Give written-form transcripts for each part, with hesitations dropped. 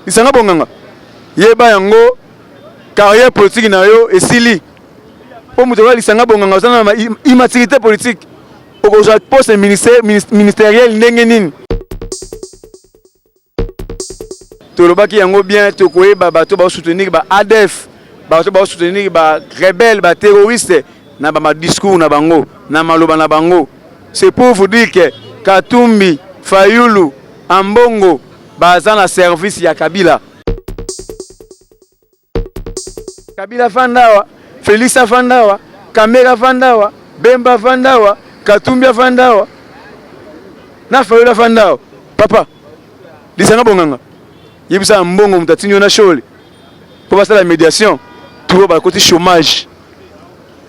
lisanga bonganga yeba yango carrière politique na yo esili po muto wa lisanga bonganga sana na immaturité politique okozwa poste ministériel ndenge nini tolobaki yango bien tokoyeba bato ba soutenir ba ADF bato ba soutenir ba rebelle ba terroriste na ba discours na bango na maloba na bango. C'est pour vous dire que Katumbi, Fayulu, Ambongo baza na service ya Kabila. Kabila fandawa, Félix fandawa, Kamera fandawa, Bemba fandawa, Katumbi fandawa, na Fayulu fandawa. Papa, lisanga bonganga. Yebisa Ambongo mutatinyo na shole. Pour passer la médiation, tout va côté chômage.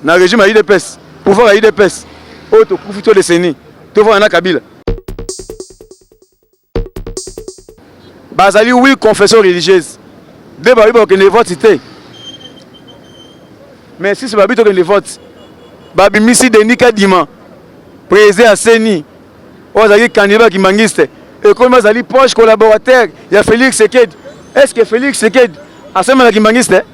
Na régime à IDPS, pouvoir à IDPS. Auto profito de seni. Tu vois na Kabila. Bazali oui confession religieuse. Débat ibo que ne vote té. Mais si c'est babito que ne vote. Babi misi de Nika Dima. Président à Seni. Ozali candidat qui mangiste. Et comme bazali proche collaborateur, il y a Félix Seked. Est-ce que Félix Seked a sema qui mangiste?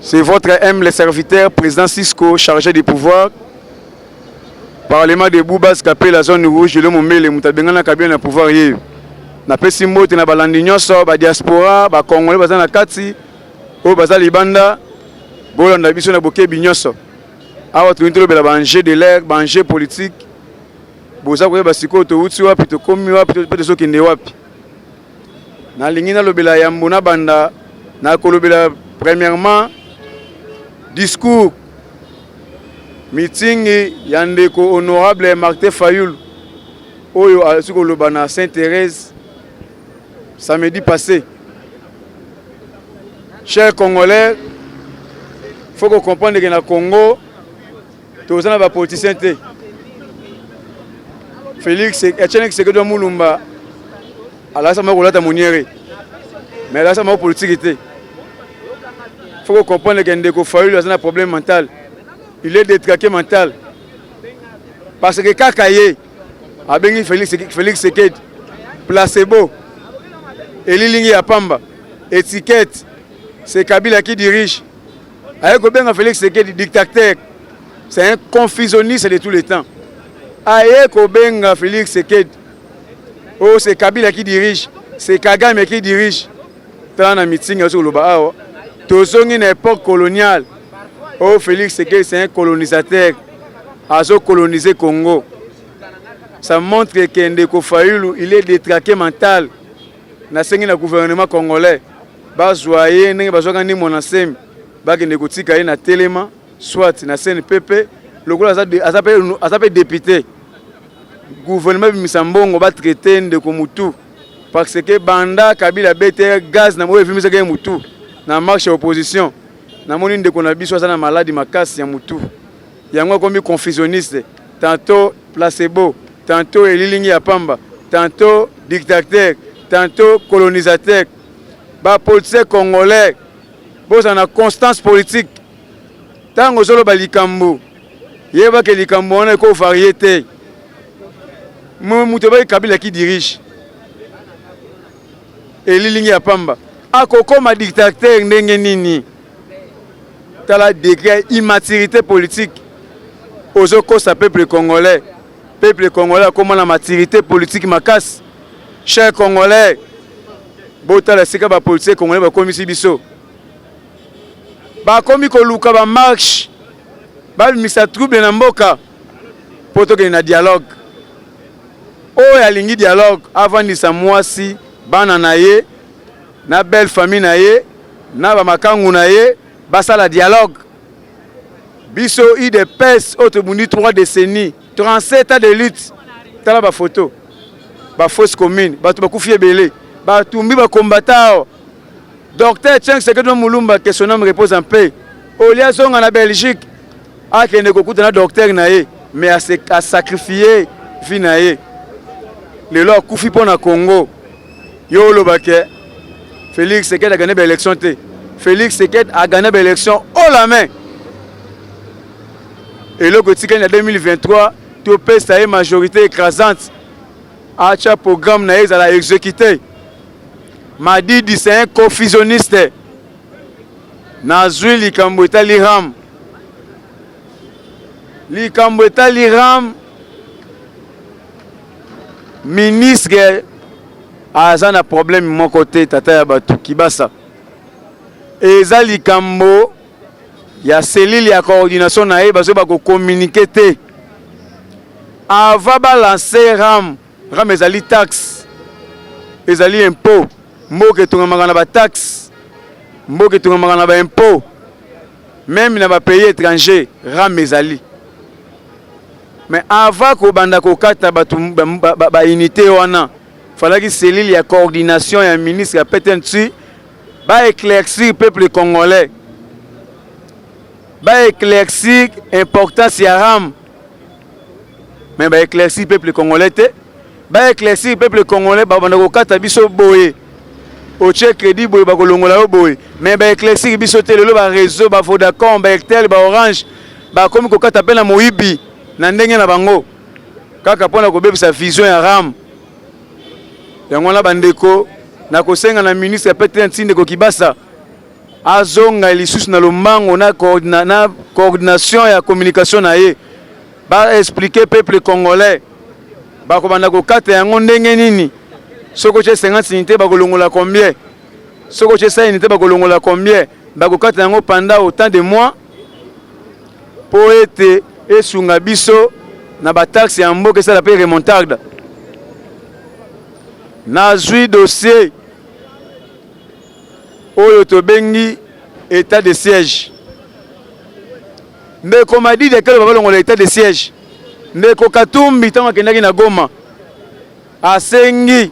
C'est votre M, le serviteur, président Cisco, chargé du pouvoir. Parlement de Boubas, capé la zone rouge, le Momé, le Moutabengana, Kabila, le pouvoir. Na pesi mote na balandi nyoso, ba diaspora, ba Congolais, baza na kati, o baza libanda, bolanda biso na boke binyoso. Awa tuintolo bela banjé de l'air, banjé politique. Boza koye basiko to uti wapi to komi wapi to so kende wapi. Na lingina lobela yambo na banda, na kolobela premièrement discours meeting yandeko honorable Martin Fayulu oyo asiko lobana Sainte-Thérèse samedi passé. Chers Congolais, faut qu'on comprenne que dans le Congo tous les politiciens Félix Etienne Tshisekedi Mulumba ala sama kolata moniere mais là ça ma politique était. Il faut comprendre que Ndeko Fayulu a un problème mental. Il est détraqué mental. Parce que Kakaye a béni Félix Seked, placebo, Elilingi Apamba, étiquette, c'est Kabila qui dirige. Avec Félix Seked, dictateur, c'est un confusionniste de tous les temps. Avec Félix Seked, oh, c'est Kabila qui dirige, c'est Kagame qui dirige. Dans un meeting sur le Baao. Tozongi une époque coloniale. Oh, Félix Seked, c'est un colonisateur. Azo colonisé Congo. Ça montre que Ndeko Fayulu, il est détraqué mental. Na sengi na gouvernement congolais. Ba joyer, n'engi ba joyer ni monasem. Ba Ndeko tika na telema, soit na CNPP. Le gouvernement a s'appelé député. Gouvernement Misambongo ba traiter Ndeko Mutu. Parce que Banda Kabila BTR gaz na moye vimisa ke Mutu. Na marche opposition na moni ndeko na biso na maladie makasi ya mutu yango comme confusionniste tantôt placebo tantôt elilingi ya pamba tantôt dictateur tantôt colonisateur ba politique congolais boza na constance politique tango solo ba likambo yeba ke likambo na ko variété mutu ba Kabila qui dirige elilingi ya pamba akokoma dictateur ndenge nini tala décret immaturité politique ozo kosa peuple congolais comme la maturité politique makasi. Chers Congolais botala sika ba politique congolais ba komisi biso ba komi ko luka ba marche ba misa trouble na mboka poto ke na dialogue o ya lingi dialogue avant ni sa mwasi bana na ye na belle famille na ye na ba makangu na ye basala dialogue biso IDPS autre mundi 3 décennies 37 ans de lutte tala ba photo ba fausse commune batu ba kufi ebele ba tumbi ba combattant docteur Etienne Tshisekedi Mulumba que son nom repose en paix olia zonga na Belgique akende kokuta na docteur na ye mais a sacrifié vie na ye les lois koufi pour na Congo yo lo baké Félix Tshisekedi a gagné l'élection té Félix Tshisekedi a gagné l'élection haut la main et le côté en 2023 tout peut ça majorité écrasante à chaque programme na ils a exécuté Madidi c'est un confusionniste nazui likambo etali ram ministre aza na problème mon côté tata ya batu kibasa eza likambo ya cellule ya coordination na ye bazo bako communiquer te avant ba lancer ram ezali taxe ezali impôt mboke tungamaka na ba taxe mboke tungamaka na ba impôt même na ba pays étranger ram ezali mais avant ko banda ko kata ba unité wana fallait cellule ya coordination ya ministre ya petentu ba éclaircir peuple congolais ba éclaircir importance ya ram mais ba éclaircir peuple congolais te ba éclaircir peuple congolais ba banda ko kata biso boye au check crédit boye ba kolongola yo boye mais ba éclaircir biso te lelo ba réseau ba Vodacom ba Airtel ba Orange ba komi ko kata pe na moyibi na ndenge na bango kaka pona ko bebisa vision ya ram yango na bandeko na kosenga na ministre Peter Ntinde ko kibasa azonga lisusu na lombango na coordination ya communication na ye ba expliquer peuple congolais ba ko banda ko kata yango ndenge nini soko che 50 unités ba kolongola combien soko che 100 unités ba kolongola combien ba ko kata yango pendant autant de mois pour être esunga biso na ba taxe ya mboka ça la paye remontarde na zui dossier oyo to bengi état de siège ndeko madi de kelo babalongo l'état de siège ndeko Katumbi tango kendaki na Goma asengi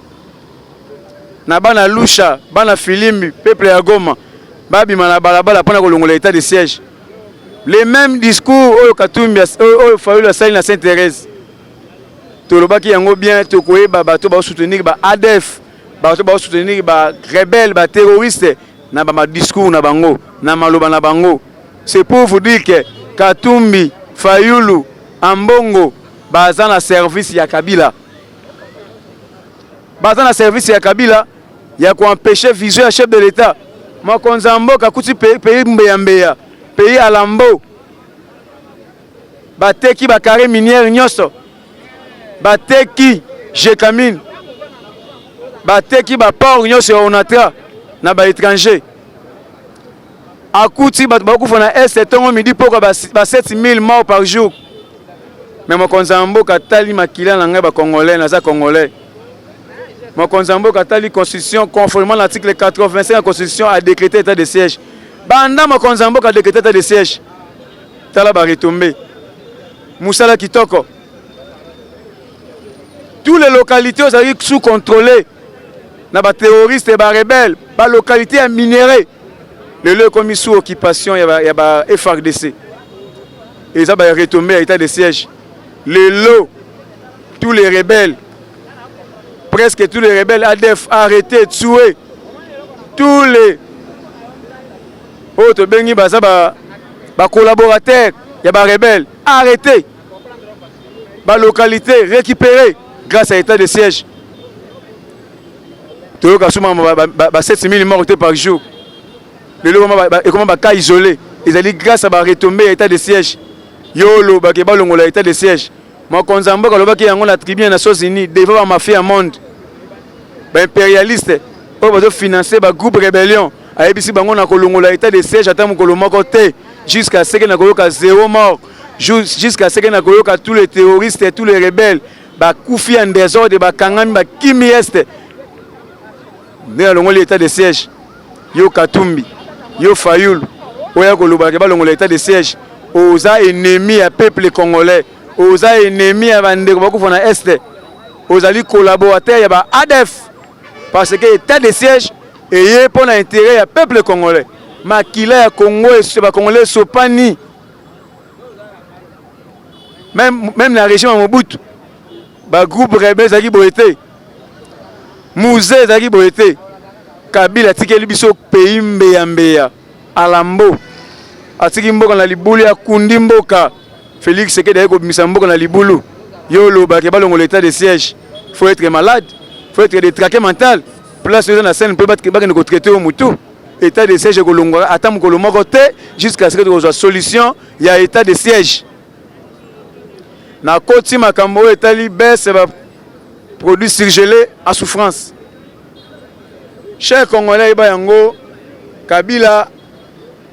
na bana lusha bana filimbi peuple ya Goma babima na balabala pona kolongola l'état de siège les mêmes discours au Katumbi au Fayulu asali na Sainte-Thérèse tolobaki yango bien to koyeba bato ba soutenir ba ADF bato ba soutenir ba rebelle ba terroriste na ba discours na bango na maloba na bango c'est pour vous dire que Katumbi Fayulu Ambongo baza na service ya Kabila baza na service ya Kabila ya ko empêcher vision ya chef de l'état makonza mboka kuti pays mbeya pays alambo bateki ba carré minière nyoso bateki Jekamine bateki ba port nyoso ya Onatra na ba étranger akuti bakufa na est tongo midi poko ba 7000 morts par jour mais mokonza mboka tali makila na ngai ba congolais na za congolais mokonza mboka tali constitution conformément à l'article 85 de la constitution a décrété état de siège banda mokonza mboka a décrété état de siège tala ba retomber Moussala Kitoko toutes les localités sont sous contrôlé na ba terroristes et ba rebelles ba localité à minéré le lieu comme sous occupation ya ba FARDC et ça va retomber à état de siège le lot tous les rebelles presque tous les rebelles ADF arrêtés tués tous les autres bengi baza ba collaborateurs ya ba rebelles arrêtés ba localité récupérée grâce à l'état de siège. Tout le monde 7000 morts par jour. Et comment va cas isolé. Ils allaient grâce à la retombée à l'état de siège. Yolo, l'état de siège. Moi, quand je suis la tribune des Nations Unies, devant la mafia monde, impérialiste, pour financer le groupe rébellion. Aïbisi bango na kolongola l'état de siège attend mon koloma côté jusqu'à ce que na koyoka 0 mort jusqu'à ce que na koyoka tous les terroristes et tous les rebelles ba koufi en désordre ba kangami ba kimi est ne longola l'état de siège yo Katumbi yo Fayulu oya koloba ke ba longola l'état de siège oza ennemi à peuple congolais oza ennemi à bandeko ba kufa na est ozali collaborateur ya ba ADF parce que l'état de siège et pour l'intérêt du peuple congolais. Makila ya Congo et ce Congolais sopani. Même la région à Mobutu, le groupe rebelle qui boité, musée zaki boyete Kabila tikeli biso pays mbeya alambo atiki mboka na libulu ya kundi mboka Félix Sekedi ayeko bimisa mboka na libulu yo loba ke balongo l'état de siège faut être malade faut être détraqué mental place dans la scène peut battre ko traiter au mutu état de siège ko longwa atam ko lomo côté jusqu'à ce que tu solution il y a état de siège na koti makambo etali baisse ba produits surgelés à souffrance. Chers Congolais, Kabila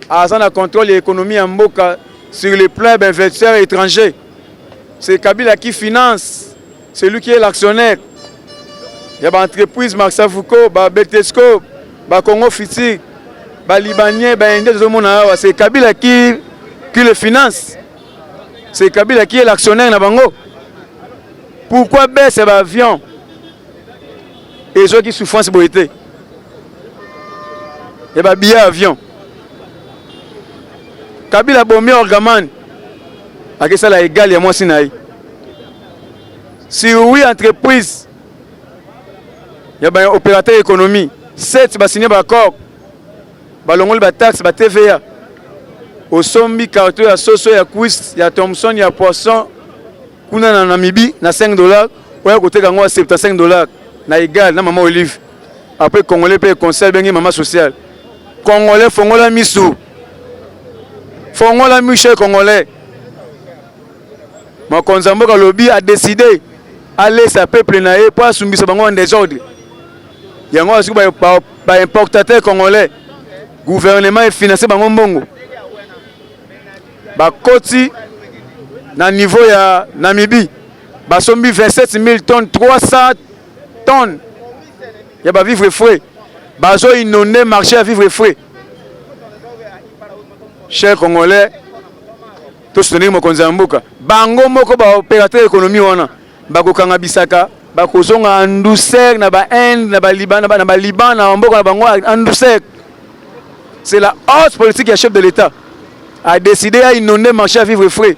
a un contrôle de l'économie en Mboka sur les plans d'investisseurs étrangers. C'est Kabila qui finance, c'est lui qui est l'actionnaire. Il y a des entreprises, Marsa Foucault, Betesco, Congo Fiti, Libanais, c'est Kabila qui le finance. C'est Kabila qui est l'actionnaire na bango. Pourquoi baisse cet avion? Et ceux qui souffrent de beauté. Il y a des billets avion. Kabila Bomi Orgaman. A que ça la égal et moi Sinaï. Si oui, entreprise, il y a un opérateur économie. 7 va signer un accord. Balongol ba taxe, ba TVA. Au sombi, carton, il y a Soso, il y a Quist, il y a Thompson, il y a Poisson. Kuna na Namibie, na $5. Ouais, côté Gango, $75. Na égal, na maman Olive. Après, Congolais paye conseil, bien maman sociale. Congolais, Fongola Missou. Fongola Michel Congolais. Mon Konzamboka Lobby a décidé d'aller sa peuple naïe pour assumer ce bango en désordre. Il y a un importateur congolais. Gouvernement est financé par Mbongo. Koti, na niveau ya Namibie, sombi 27 000 tonnes, 300 tonnes. Il y a vivre frais. Bazo inondé marché à vivre frais. Chers Congolais, tous soutenir mon Konzamboka. Bango moko ba opérateur économie wana. Bako kanga bisaka, bako zonga andusek na ba Inde, na ba Liban, na ba Liban, na mboka na bango andusek. C'est la haute politique du chef de l'État a décidé à inonder le marché à vivre frais.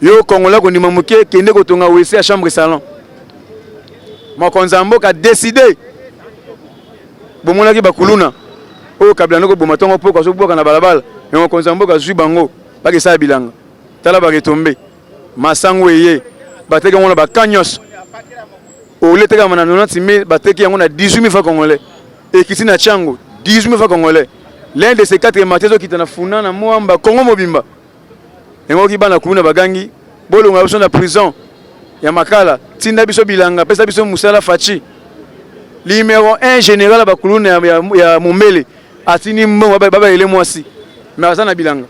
Yo Congolais ko ndima muke kende ko tonga WC à chambre salon. Mon Konzamboka a décidé bomona ki bakuluna o Kabila noko bomatongo poko so boka na balabala. Mais mon Konzamboka zui bango ba ke sa bilanga. Tala ba retomber. Masango eye bateki ngona ba kanyos. O leteka mana 90 000 bateki ngona 18 000 francs congolais. Et kiti na chango 18 000 francs congolais. L'un de ces 4 matériaux qui na funa na Mwamba Congo Mobimba. Et moi qui bana kuna bagangi bolonga biso na prison ya makala tinda biso bilanga pesa biso musala fachi. Numéro 1 général bakuluna ya Mombele atini mbongo baba ele mwasi. Mais azana bilanga.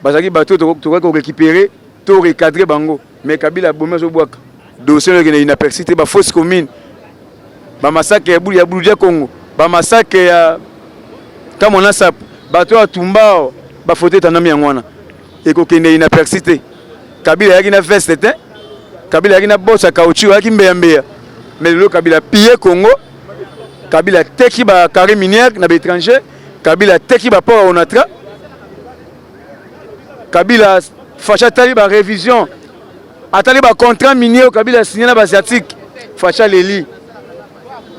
Bazaki bateau to récupérer, to recadrer bango. Mais Kabila bomé zo boaka. Dossier qui est inapercité ba fausse commune. Ba massacre ya Boudia Congo. Ba massacre ya comme on a ça, bateau à Tumbao, ba faute tanami yangwana. Et ko kende inapercité. Kabila yaki na veste te. Kabila yaki na bosse à caoutchouc yaki mbeya. Mais le Kabila pillé Congo. Kabila teki ba carré minière na étranger. Kabila teki ba port Onatra. Kabila facha tali ba révision. Atali ba contrat minier Kabila signé na ba asiatique. Facha leli.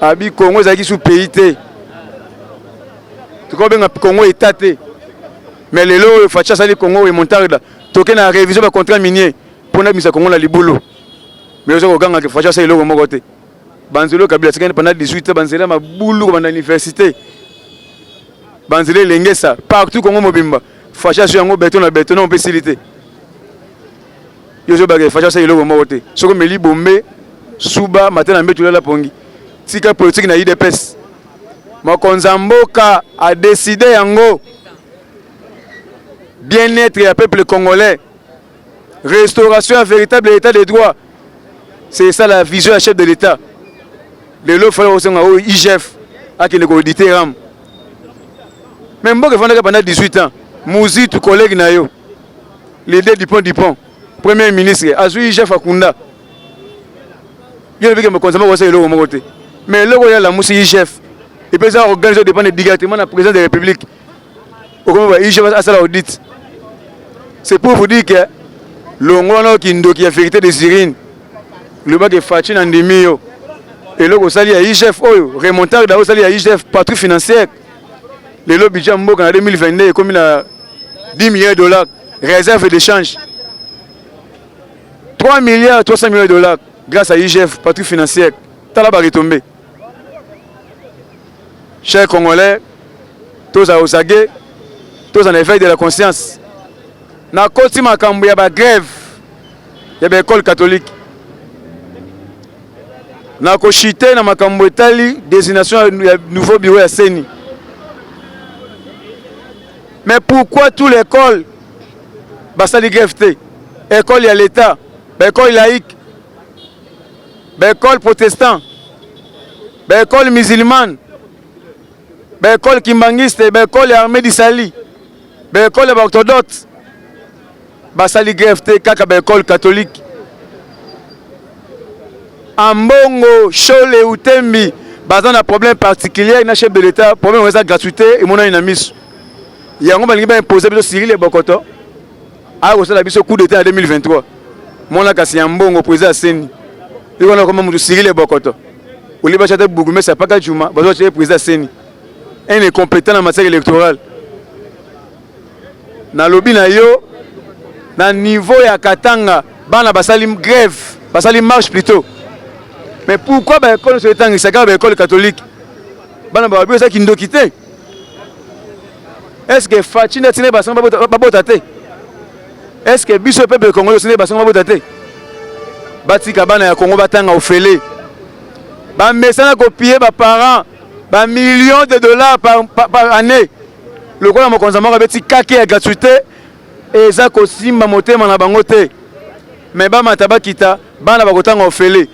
Abi Congo zaki sous pays te. Comme Congo est tâté. Mais les lots, Facha Sali Congo et Montarda, toqué na révision de contrat minier pour na Congo la libolo. Mais aux gens qui Facha Sali Logo Mogote. Banzelo Kabila pendant 18 ans, Banzela ma boulou pendant l'université. Banzele Lengesa, partout Congo Mobimba. Facha Sali béton, on peut faciliter. Yozo Bagay, Facha Sali Logo Mogote. Soko Meli Bombe, Souba, matin à Mbetula la Pongi. Tika politique na IDPS. Mon Konzamboka a décidé yango bien-être du peuple congolais, restauration à véritable état de droit. C'est ça la vision du chef de l'État. De l'eau, il faut aussi un IGF qui est audité. Même si pendant 18 ans, Mouzi, tout collègue, l'idée du pont, premier ministre, a joué IGF à Kunda. Il y a un Konzamboka qui est là. Mais là, il y a la Moussi IGF. Et puis ça organise dépend directement de la présidence de la République. C'est pour vous dire que le Ngono qui a vérité de Sirine, le bas de Fachi Nandemio, Et là, vous allez à IGF, remontage d'abord, vous allez à IGF, patrouille financière. Le budget en 2022 est comme 10 milliards de dollars, réserve d'échange. 3 milliards 300 millions de dollars grâce à IGF, patrouille financière. T'as là-bas retombé. Chers Congolais, tous à Osagé, tous en éveil de la conscience. Na koti makambo ya ba grève ya ba école catholique. Na ko chité na makambo etali désignation ya nouveau bureau ya Seni. Mais pourquoi toute l'école basali grève té? École ya l'État, école laïque, école protestant, école musulmane, école kimbangiste, école armée d'Isali, école orthodoxe. Basali grève te kaka ba école catholique. Ambongo, Chole ou Tembi, bazan un problème particulier, na chef de l'État, problème de gratuité et mon une mise. Il y a un moment qui imposé biso Cyril et Bokoto. A reçu la biso coup d'état en 2023. Mon la kasi Ambongo président Seni. Il y a comment mon Cyril et Bokoto. Ou les bachate Bougoumé c'est pas Kajuma, bazo chez président Seni. Un est compétent en matière électorale. Na lobby na yo na niveau ya Katanga, bana basali grève, basali marche plutôt. Mais pourquoi ba école sur Katanga, c'est ba école catholique? Bana ba bio ça qui ndo quitter. Est-ce que Fatina tine basanga ba botate? Est-ce que biso peuple congolais tine basanga ba botate? Batika bana ya Congo batanga ofele. Ba mesana copier ba parents, ba millions de dollars par année. Le quoi mo konzama ba beti kake ya gratuité. Et ça aussi ma motema na bango te. Mais ba mataba kita bana bakotanga ofele.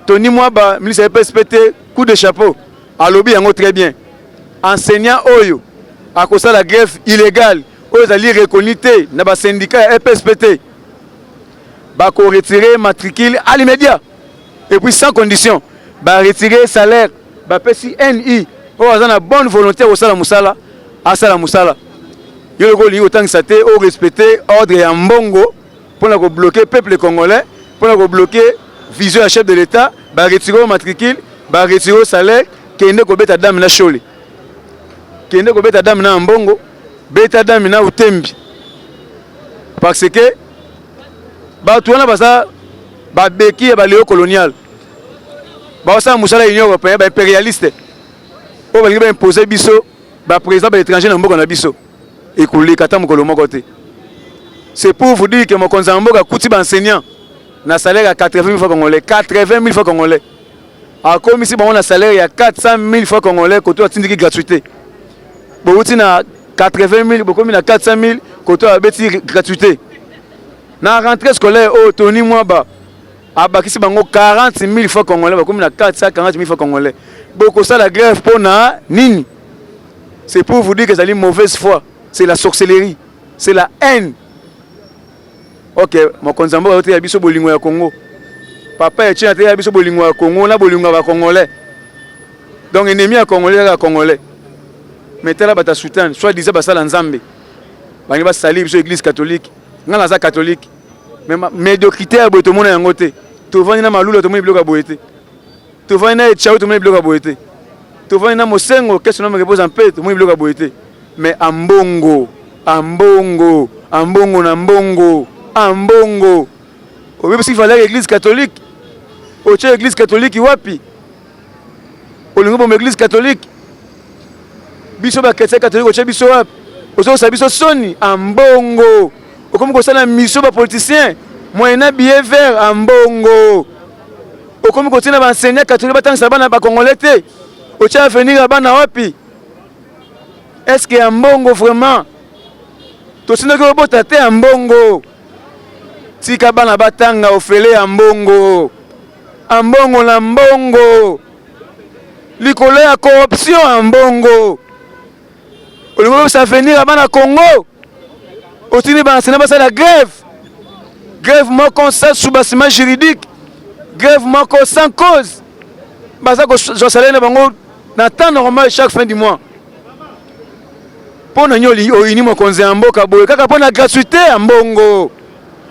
Tony moi ba ministre PSPT coup de chapeau. A lobby yango très bien. Enseignant oyo a kosa la grève illégale aux alliés reconnus na ba syndicat PSPT. Ba ko retirer matricule à l'immédiat. Et puis sans condition, ba retirer salaire, ba pesi NI. O azana bonne volonté au sala musala, à sala musala. Il y a autant que ça au respecter ordre et en bongo pour bloquer le peuple congolais, pour bloquer la vision du chef de l'État, pour retirer le matricule, pour retirer le salaire, qui est beta dame na chole. Qui est beta dame na mbongo, beta dame na utembi. Parce que, tout le monde a béki et léo colonial. Ça a l'Union européenne, impérialiste. On va imposer biso, président de l'étranger dans le biso. C'est pour vous dire que mon Konzambo a coûté enseignant na salaire à 80 000 francs congolais. 80 000 francs congolais. A comme ici, on a salaire à 400 000 francs congolais côté de gratuité. Beaucoup na 80 000, beaucoup na 400 000 côté de gratuité. Na rentrée scolaire, Tony Mwaba a bakisi bango 40 000 francs congolais, beaucoup na 440 000 francs congolais. Beaucoup ça la grève pour na nini. C'est pour vous dire que c'est une mauvaise foi. C'est la sorcellerie, c'est la haine. Ok, mon Konzambo a été à Biso Bolingo à Congo. Papa est à à Biso Bolingo à Congo, on a Bolingo à Congolais. Donc, ennemi à Congolais à Congolais. Mais tel bata soutane, soit disait Basal en Zambie. Il va salir sur l'église catholique. Non, la catholique. Mais médiocrité à tout le monde est en côté. Tout le monde est malou, tout le monde est bloqué à boiter. Tout le monde est tchao, tout le monde est bloqué à boiter. Tout le monde est mosengo, qu'est-ce que nous repose en paix, tout le monde est bloqué à boiter. Mais ambongo, ambongo, ambongo, ambongo, ambongo. Au même s'il fallait l'église catholique, au tchè l'église catholique, wapi. Au lingo de l'église catholique, biso ba chrétien catholique, au tchè biso wapi. Au tchè biso soni, ambongo. Au comme ça la mission ba politicien, moyena billet vert, ambongo. Au comme ça na enseignant catholique, ba tant ça ba congolais té. Au tchè venir ba na wapi. Est-ce que Ambongo vraiment? Tout ce que vous avez Ambongo. Si Kabana Batanga ofele Ambongo. Ambongo na Ambongo. L'icole à corruption Ambongo. Au lieu de ça venir à Congo. Au Tini Bansena basa la grève. Grève moko sans sous-bassement juridique. Grève moko sans cause. Basa ko Jocelyn Bango na temps normal chaque fin du mois. Pour nous, nous avons construit un mboka boye. Kaka pour la gratuité, ambongo.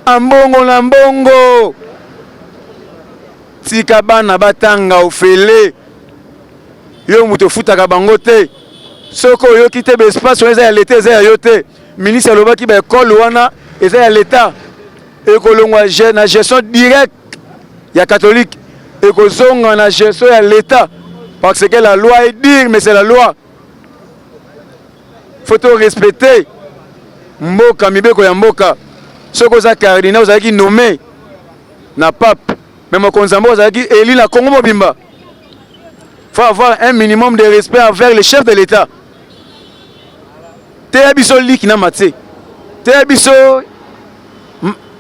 Ambongo na mbongo. tika bana batanga ofele yo muto futaka bango te soko yo kite be espace eza ya l'état eza ya yo te ministre alobaki ba école wana eza ya l'état ekolongwa na gestion directe ya catholique ekozonga na gestion ya l'état parce que la loi est dire mais c'est la loi faut respecter mboka mibeko ya mboka soko oza cardinal ozalaki nommé na pape mais mokonzi ya mboka ozalaki élu na Congo mobimba. Faut avoir un minimum de respect envers les chefs de l'État. Te biso lik na maté. Te biso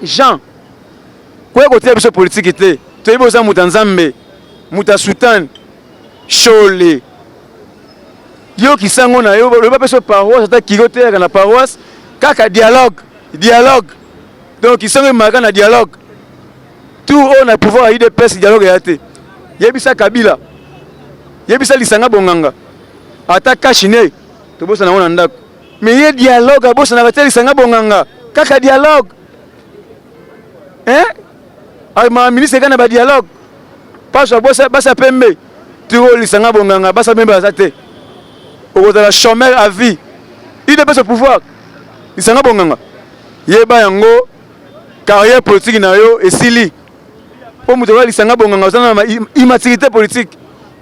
Jean. Quoi côté biso politique te. Te biso mutanzambe, mutasutan, chole. Yo ki sango na yo, le pas biso paroisse ta kigote na paroisse, kaka dialogue. Donc ils sont marqués na dialogue. Tout on a pouvoir y de pèse dialogue ya te. Yebisa Kabila. Yebisa lisanga bonganga ata kashine to bosa na wona ndako mais ye dialogue bosa na bateli lisanga bonganga kaka dialogue ay ma ministre kana ba dialogue pas bosa basa pembe to lisanga bonganga basa pembe azate au de la chômeur à vie il devait ce pouvoir lisanga bonganga yeba yango carrière politique na yo esili po muto lisanga bonganga osana immaturité politique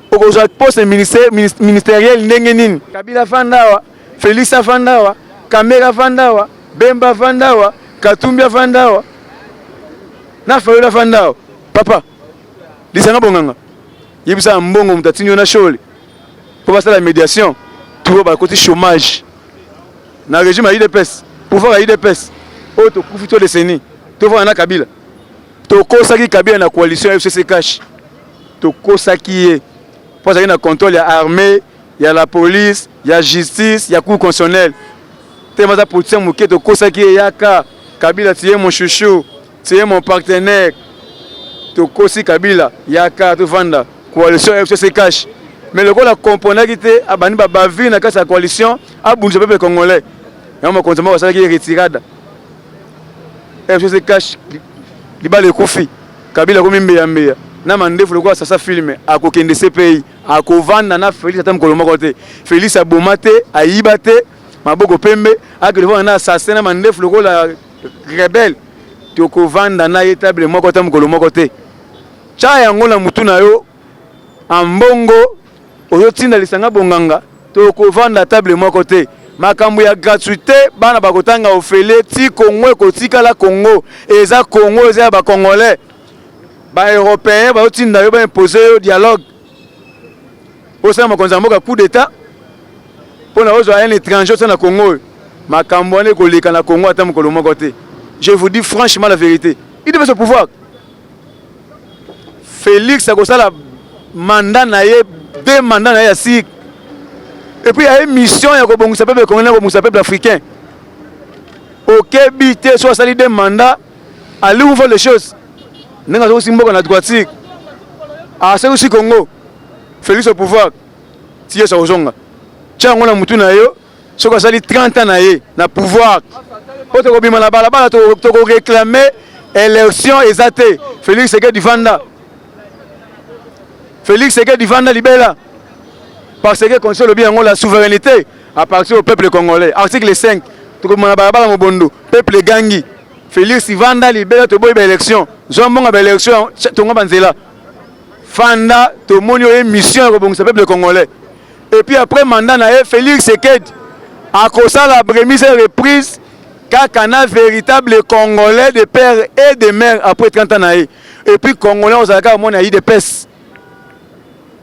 au poste ministériel ndenge Kabila fandawa, Félix fandawa, Kamera fandawa, Bemba fandawa, Katumbia fandawa, na Fayola fandawa. Papa, lisanga bonganga. Yebisa mbongo mutatinyo na shole. Pour passer la médiation, tout va côté chômage. Na régime à IDPS, pouvoir à IDPS. Oh to kufito décennie. To va na Kabila. To kosaki Kabila na coalition FCC cash. To kosaki parce qu'il y a un contrôle, il y a l'armée, il y a la police, il y a la justice, il y a la cour constitutionnelle. Tu es politicien, tu es Kosaki Yaka, Kabila, tu es mon chouchou, tu es mon partenaire. Tu es Kosi Kabila, Yaka, tu vanda, coalition FCC cash. Mais le gars comprenait qu'il était à Bani Babavi, dans la coalition, à Bounjé Peuple Congolais. Et on m'a consommé, on s'est retiré. FCC cash, il bat le Kofi, Kabila comme Mbeyambeya. Na mandefu le quoi ça filme à kokende CPI à kovanda na Félix atam koloma côté Félix abomate aibate maboko pembe a que le voir na assassin na mandefu le la rebelle to kovanda na étable moko atam koloma côté cha yango na mutu na yo ambongo oyo tinda lisanga bonganga to kovanda table moko côté makambo ya gratuité bana bakotanga ofele ti Congo kotika la Congo eza Congo eza ba congolais ba européen ba otinda yo ba imposer yo dialogue au sein makonza mboka coup d'état pour ozo un étranger au na Congo makambo ne koleka na Congo ata mokolo moko te. Je vous dis franchement la vérité, il devait ce pouvoir. Félix a kosala mandat na ye 2 mandats na ya sik et puis il y a une mission ya ko bongisa peuple congolais ko bongisa peuple africain OK bité soit sali 2 mandats aller ouvrir les choses. Nous avons aussi beaucoup de droitique. Ah, c'est aussi Congo. Félix au pouvoir. Si c'est au Zonga. Tiens, on a moutou na yo. Ce qu'on a 30 ans na pouvoir. Quand tu as la balle, tu as réclamé élection exatée. Félix c'est que du Vanda. Félix c'est que du Vanda libéra. Parce que quand le bien la souveraineté appartient au peuple congolais. Article 5. Tu as la balle au Bondo. Peuple Gangi. Félix Vanda libéra to boy élection. Zombonga ba élection tonga banzela. Fanda to monio émission ko bongisa peuple congolais. Et puis après mandat na Félix Seked a kosa la remise et reprise kaka na véritable congolais de père et de mère après 30 ans na et puis congolais on zaka mona yi de pes.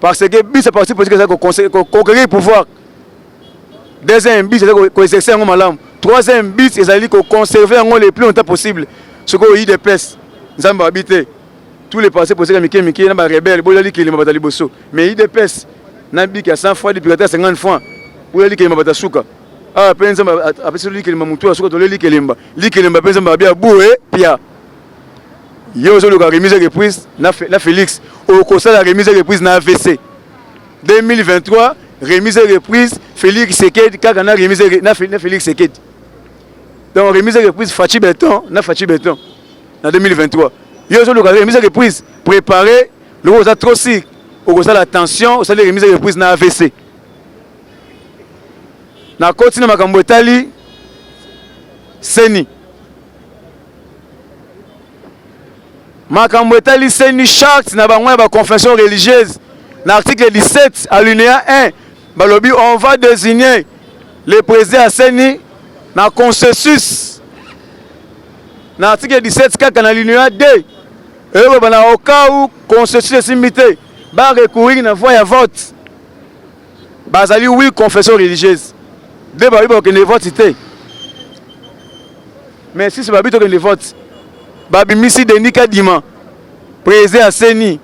Parce que bi c'est parti politique ça ko conquérir pouvoir. Deuxième but c'est ko exercer en malam. Troisième but c'est d'aller conserver le plus longtemps possible ce qu'on y des places nous avons habité tous les passés pour ces Mickey na ba rebelle bo yali kelima batali bosso mais il des places na biki à 100 fois depuis 50 fois bo yali kelima batasuka ah penza après celui kelima mutu asuka to li kelimba penza ba bia boué pia yo zo le remise reprise na Félix au conseil la remise reprise na AVC 2023 remise reprise Félix Seked kaka na remise na Félix Seked. Donc remise reprise Fachi Béton en 2023. Il y a une remise reprise préparée Le vous êtes trop si, vous avez la tension, vous avez les remises de reprise dans AVC. Na continue makambo etali seni. Makambo etali seni charte na bango ba confession religieuse. Na article 17 alinéa 1, balobi on va désigner le président à seni na consensus. Na article 17 kaka na alinéa 2. Et bana au cas où consensus simité ba recourir na voie à vote. Bazali oui confession religieuse. Deux barils qui ne votent. Mais si c'est pas qui ne vote, Babi Missi Denis Kadima, président à Seni,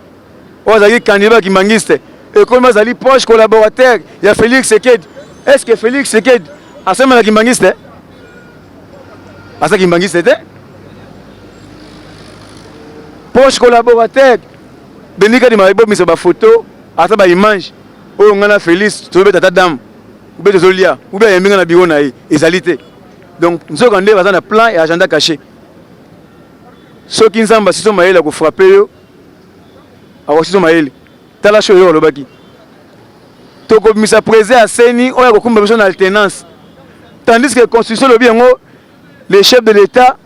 Ozali candidat qui mangiste, et comme Azali proche collaborateur, il y a Félix Seked. Est-ce que Félix Seked a ce moment qui mangiste? A ce qui mangiste? Proche collaborateur, Denis Kadima, il y a une photo, à sa image, où on a Félix, tu veux ta dame. Ou bien Zolia, ou bien il y a un bureau égalité. Donc, nous avons un plan et un agenda caché. Ceux qui sont en train de frapper, ils sont en train de frapper. Donc, nous sommes présents à Seni, on a besoin d'alternance. Tandis que la Constitution, le chef de l'État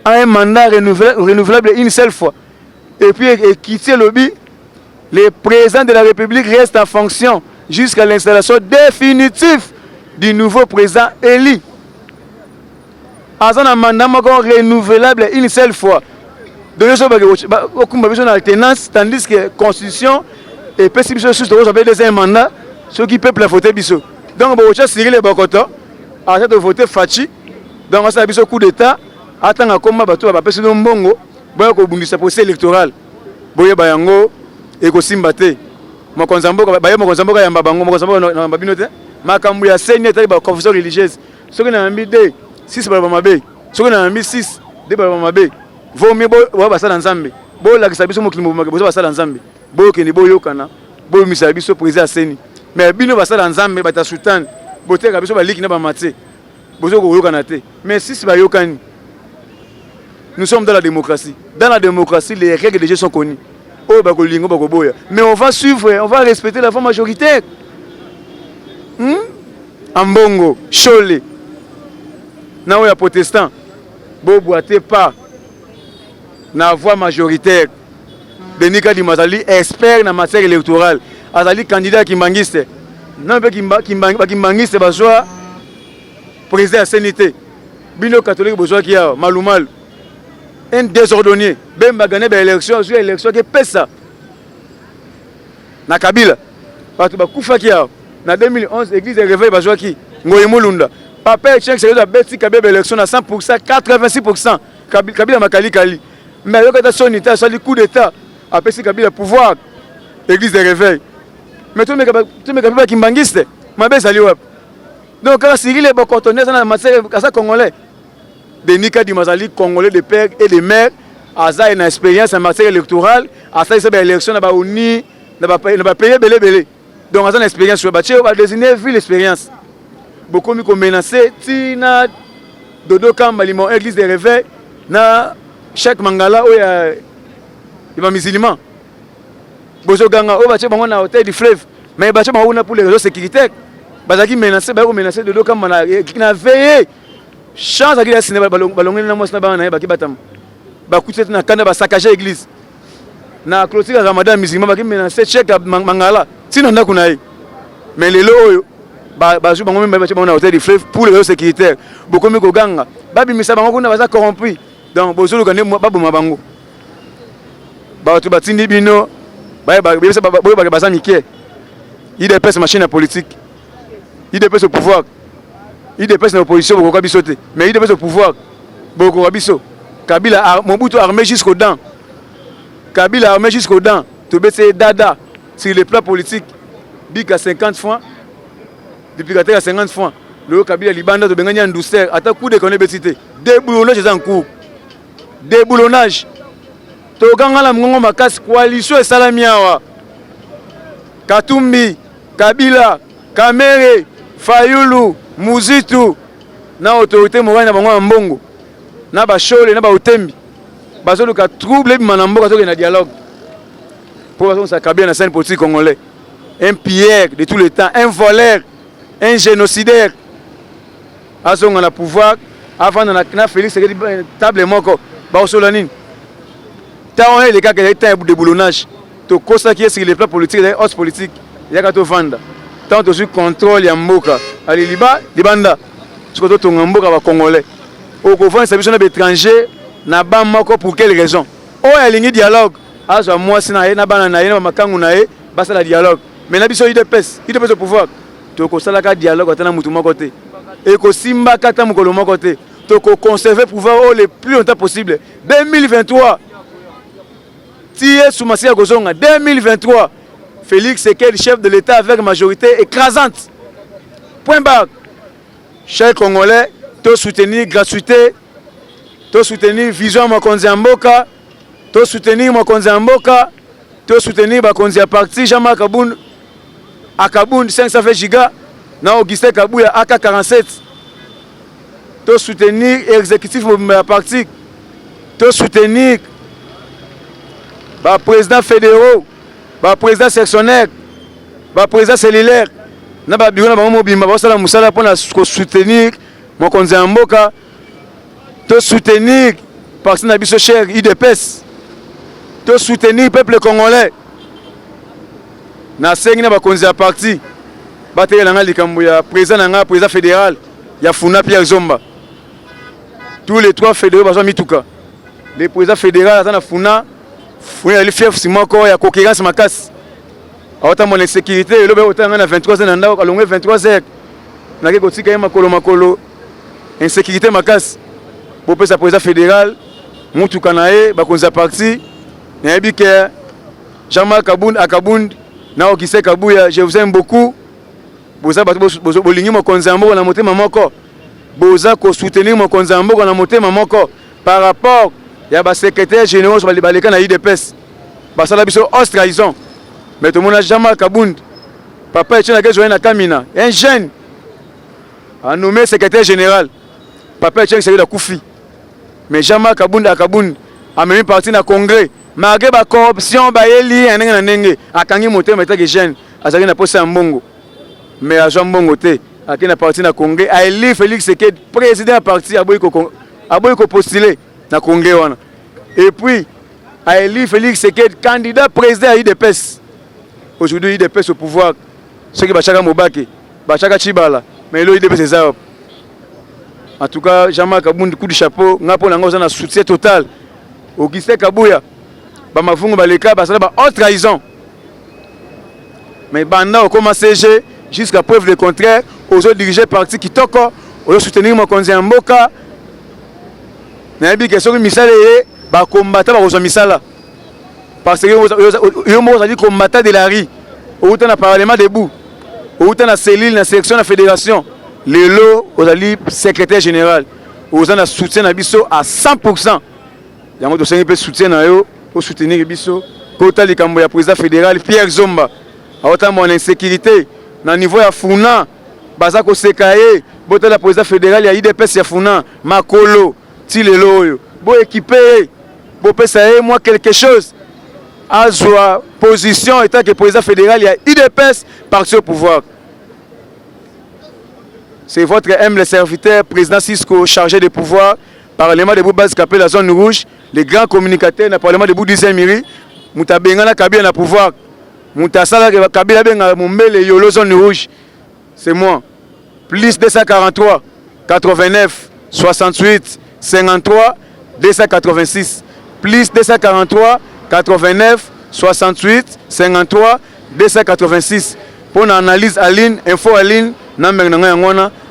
a un mandat renouvelable une seule fois. Et puis, quitter le lobby, le président de la République reste en fonction jusqu'à l'installation définitive du nouveau président élu. Un mandat renouvelable une seule fois. Donc, il y a une alternance, tandis que la Constitution et le deuxième mandat, ceux qui peuvent voter. Donc, il y a Cyril Bokoto, à voter Fachi, donc il y a un coup d'État, attend comme il y a un bongo, il y a un procès électoral, il y a un écosimbate. Mokonzambo ya mbabango mokonzambo na mabinote makambu ya seni etali ba confession religieuse soki na mbi de 6 ba mabe soki na mbi 6 de ba mabe vomi bo basala nzambe bo la kisabiso mokilimo bo basala nzambe bo ke ni bo yokana bo misabiso président seni mais bino basala nzambe bata sultan bo te kabiso ba liki na ba maté bozo ko yokana te mais 6 ba yokani. Nous sommes dans la démocratie. Dans la démocratie, les règles de jeu sont connues. Mais on va suivre, on va respecter la voix majoritaire. Ambongo, Chole, Naoya protestant, Boboate pas, na voix majoritaire. Denika Dimazali, expert dans la matière électorale. Azali candidat qui mangiste. Non, qui mangiste, bazoa président à CNT. Bino catholique, bazoa qui a maloumal. Un désordonnier, ben bagane ba élection, sur élection qui pèse ça. Na Kabila, parce que kufa qui a na 2011 église de réveil bazwa qui ngoyi mulunda. Papa Etienne c'est de beti Kabila élection à 100%, 86%. Kabila makali kali. Mais le quand son état, ça le coup d'état, après si Kabila pouvoir église de réveil. Mais tout me Kabila qui mangiste, ma belle sali web. Donc quand Cyril est bokotonné dans la matière kasa congolais. Denis Kadimazali, Congolais de père et de mère, Aza une expérience en matière électorale, Aza une élection, n'a pas uni, n'a pas payé belé. Donc Aza une expérience sur le bâtiment, on va désigner vu l'expérience. Beaucoup m'ont menacé, Tina, Dodo Kamba, Limon, église de réveil, na chaque mangala, où il y a musulman. Bozo Ganga, où bâtiment on a hôtel du fleuve, mais bâtiment on a pour les réseaux sécuritaires. Bazaki menacé, Dodo Kamba, qui n'a veillé. Chance à qui a signé balongé na mosna bana ba ki batam ba kutsete na kanda ba saccager église na clôture Ramadan musulman ba ki menacer check mangala sinon na kunayi mais lelo oyo ba ju bango même ba na hôtel du fleuve pour les sécuritaires beaucoup mi ko ganga ba bi misa bango kuna ba corrompu donc bozulu kane ba boma bango ba tu batindi bino ba ba za mikie il dépasse machine politique il dépasse au pouvoir. Il dépasse l'opposition, mais il dépasse le pouvoir. Kabila, Mobutu armé jusqu'aux dents. Kabila armé jusqu'aux dents. Tobetse Dada, sur le plan politique, Bik à 50 francs, depuis à 50 francs. Le Kabila Libanda, de Bengani en douceur, à ta coup de connaissance. Déboulonnage en cours. Déboulonnage. Toganga la Mgongo Makas, coalition et Salamiawa. Katumbi, Kabila, Kamere, Fayulu, Muzitu, na autorité morale na bango mbongo, na ba Chole na ba Otembi, bazo luka trouble bi manambo kazo na dialogue. pour ça Kabila dans la scène politique congolais. Un pilleur de tout le temps, un voleur, un génocidaire. À son on a pouvoir avant na Félix Tshisekedi table moko ba solanine. Tant on est les cas qui étaient un de boulonnage. To kosa qui est sur les plans politiques, les hautes politiques, il y a to vendre. Tant aussi contrôle ya mboka. Ali liba libanda. Ce que to mboka ba congolais. Au gouvernement service na étranger na ba moko pour quelle raison? Oh ya lingi dialogue. Azo moi sina na bana na ye na makangu na ye, basa la dialogue. Mais na biso IDPS au pouvoir. To kosala ka dialogue atana mutu moko te. Et que Simba Kata Mukolo Mokote, to conserver le pouvoir le plus longtemps possible. 2023, Tiye Soumassia Gozonga, 2023, Félix Tshisekedi, chef de l'État avec majorité écrasante. Point barre. Chers Congolais, to soutenir gratuité, to soutenir Vision Mokonzi Mboka, to soutenir Mokonzi Mboka, to soutenir Bakonzi à parti, Jean-Marc Kaboun, Akaboun 500 gigas. Na Augustin Kabouya AK47, to soutenir l'exécutif parti, to soutenir le président fédéraux, le président sectionnaire, le président cellulaire, na ba bureau na ba mobimba ba sala musala pour soutenir mon konzi mboka, to soutenir parti na biso cher IDPS, to soutenir peuple congolais. Na sengi na ba konzi ya parti. Bateye nanga likambo ya président fédéral ya Funa Pierre Zomba. Tous les trois fédéraux bazo mituka. Le président fédéral atana Funa ya fief simoko ya concurrence makasi. Awata mon insécurité lobe otanga na 23h na ndako kalongwe 23h. Na ke kotika ye makolo insécurité makasi. Pour pesa président fédéral mutuka na ye bakonza parti na yebike Jean-Marc Akabound na Augustin Kabouya, je vous aime beaucoup. Boza bolingi mokonzi mboka na motema moko. Boza ko soutenir mokonzi mboka na motema moko par rapport ya ba secrétaire général sur baleka na IDPS. Basala biso trahison. Mais tout le monde a Jean-Marc Kabound. Papa Etienne Akezo na Kamina, un jeune a nommé secrétaire général. Papa Etienne c'est la Koufi. Mais Jean-Marc Kabound a même parti na congrès. Malgré la corruption ba yeli anenge na nenge akangi motema etake jeune azali na posa mbongo. Mais à Jean Bongote, à qui n'a parti dans le Congrès, à élu Félix Tshisekedi, président du parti, à Boyko postulé dans le Congrès. Et puis, à élu Félix Tshisekedi, candidat président à IDPS. Aujourd'hui, IDPS au pouvoir. Ceux qui Bachaka Mobake, Bachaka Chibala, mais l'IDPS c'est ça. En tout cas, Jean-Marc Kabound, coup de chapeau, nous avons un soutien total. Augustin Kabouya, Bamafungo Baleka, Basala, haute trahison. Mais Banda, au commencé, jusqu'à preuve du contraire, aux autres dirigeants partis qui toquent, aux autres soutenir mon conseil en Mboka. N'a pas question que Misala est combattant aux Misala. Parce que ils dit combattant de la rue. Au temps le parlement debout, au temps la cellule, la sélection, la fédération, les lots, aux alliés secrétaire général, aux gens soutien à Bisso à 100%. Il y a un peu de soutien à eux pour soutenir Bisso. Côté du Camboya, président fédéral Pierre Zomba, à autant mon insécurité. Na niveau ya Funa, Bazako Sekaye, bote la président fédéral ya IDPS ya Funa, Makolo, Tilelo, bo équipé, bo pesaye moi quelque chose. Azwa position étant que président fédéral ya IDPS parti au pouvoir. C'est votre humble serviteur, président Cisco, chargé de pouvoir, Parlement de Boubaz Kapé, la zone rouge, les grands communicateurs, le Parlement de Boudizemiri, Moutabengana Kabila na pouvoir. Moutasala Kabila Benga Mumbele Yolo zone rouge. C'est moi. Plus 243 89 68 53 286. Plus 243 89 68 53 286. Pour l'analyse à ligne, info à ligne,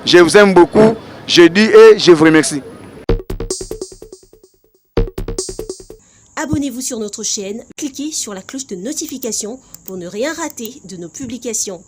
je vous aime beaucoup. Je dis et je vous remercie. Abonnez-vous sur notre chaîne, cliquez sur la cloche de notification pour ne rien rater de nos publications.